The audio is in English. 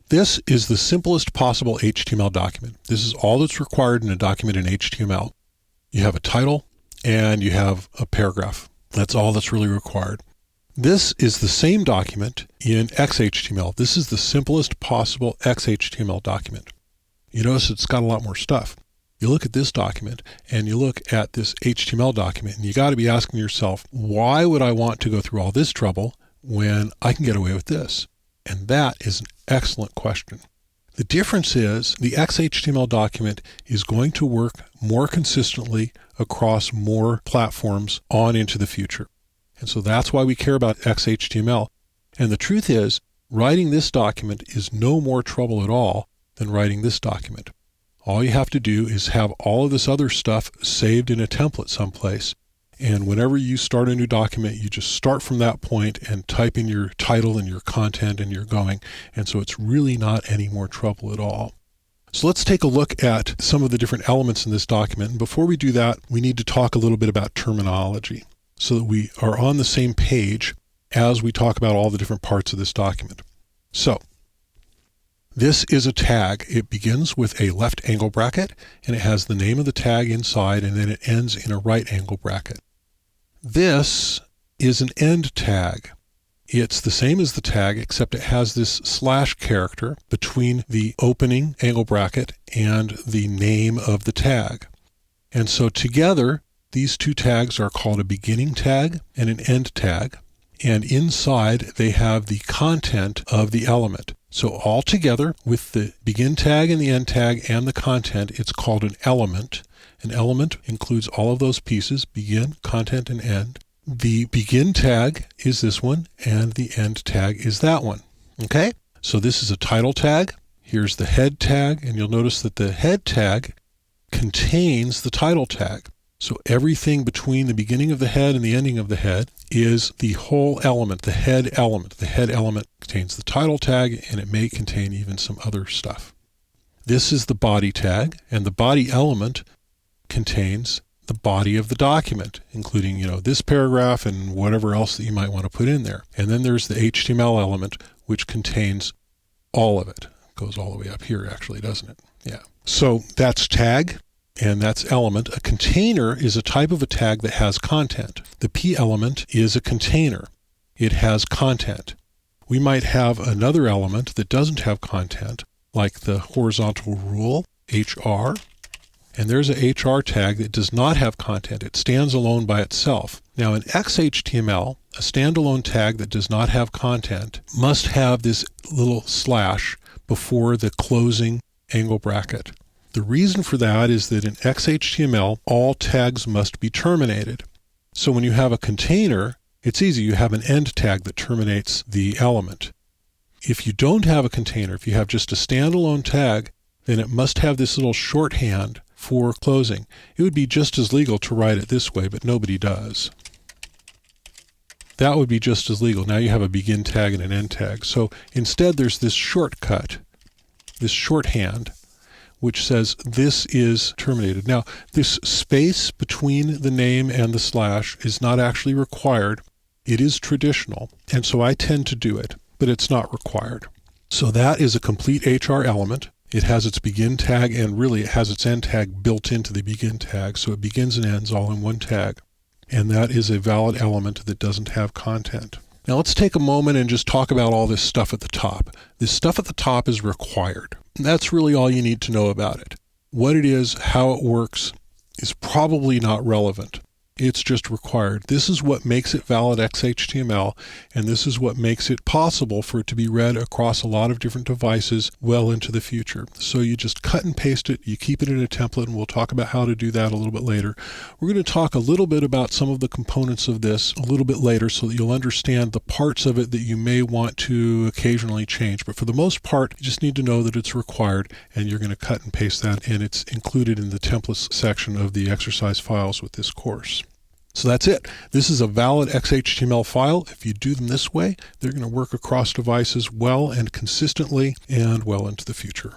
This is the simplest possible HTML document. This is all that's required in a document in HTML. You have a title and you have a paragraph. That's all that's really required. This is the same document in xhtml. This is the simplest possible xhtml document. You notice it's got a lot more stuff. You look at this document and you look at this HTML document and you got to be asking yourself, why would I want to go through all this trouble when I can get away with this? And that is an excellent question. The difference is the xhtml document is going to work more consistently across more platforms on into the future. And so that's why we care about xhtml. And the truth is, writing this document is no more trouble at all than writing this document. All you have to do is have all of this other stuff saved in a template someplace. And whenever you start a new document, you just start from that point and type in your title and your content and you're going. And so it's really not any more trouble at all. So let's take a look at some of the different elements in this document. And before we do that, we need to talk a little bit about terminology so that we are on the same page as we talk about all the different parts of this document. So this is a tag. It begins with a left angle bracket and it has the name of the tag inside and then it ends in a right angle bracket. This is an end tag. It's the same as the tag except it has this slash character between the opening angle bracket and the name of the tag. And so together these two tags are called a beginning tag and an end tag. And inside they have the content of the element. So all together with the begin tag and the end tag and the content, it's called an element. An element includes all of those pieces, begin, content, and end. The begin tag is this one and the end tag is that one. Okay? So this is a title tag. Here's the head tag, and you'll notice that the head tag contains the title tag. So everything between the beginning of the head and the ending of the head is the whole element, the head element. The head element contains the title tag and it may contain even some other stuff. This is the body tag, and the body element contains the body of the document, including, this paragraph and whatever else that you might want to put in there. And then there's the HTML element, which contains all of it. It goes all the way up here, actually, doesn't it? Yeah. So that's tag. And that's element. A container is a type of a tag that has content. The P element is a container. It has content. We might have another element that doesn't have content, like the horizontal rule, HR. And there's a HR tag that does not have content. It stands alone by itself. Now in xhtml, a standalone tag that does not have content must have this little slash before the closing angle bracket. The reason for that is that in xhtml, all tags must be terminated. So when you have a container, it's easy. You have an end tag that terminates the element. If you don't have a container, if you have just a standalone tag, then it must have this little shorthand for closing. It would be just as legal to write it this way, but nobody does. That would be just as legal. Now you have a begin tag and an end tag. So instead there's this shortcut, this shorthand, which says this is terminated. Now, this space between the name and the slash is not actually required. It is traditional, and so I tend to do it, but it's not required. So that is a complete HR element. It has its begin tag, and really it has its end tag built into the begin tag, so it begins and ends all in one tag. And that is a valid element that doesn't have content. Now let's take a moment and just talk about all this stuff at the top. This stuff at the top is required. That's really all you need to know about it. What it is, how it works, is probably not relevant. It's just required. This is what makes it valid XHTML, and this is what makes it possible for it to be read across a lot of different devices well into the future. So you just cut and paste it, you keep it in a template, and we'll talk about how to do that a little bit later. We're going to talk a little bit about some of the components of this a little bit later so that you'll understand the parts of it that you may want to occasionally change. But for the most part, you just need to know that it's required, and you're going to cut and paste that, and it's included in the templates section of the exercise files with this course. So that's it. This is a valid XHTML file. If you do them this way, they're going to work across devices well and consistently and well into the future.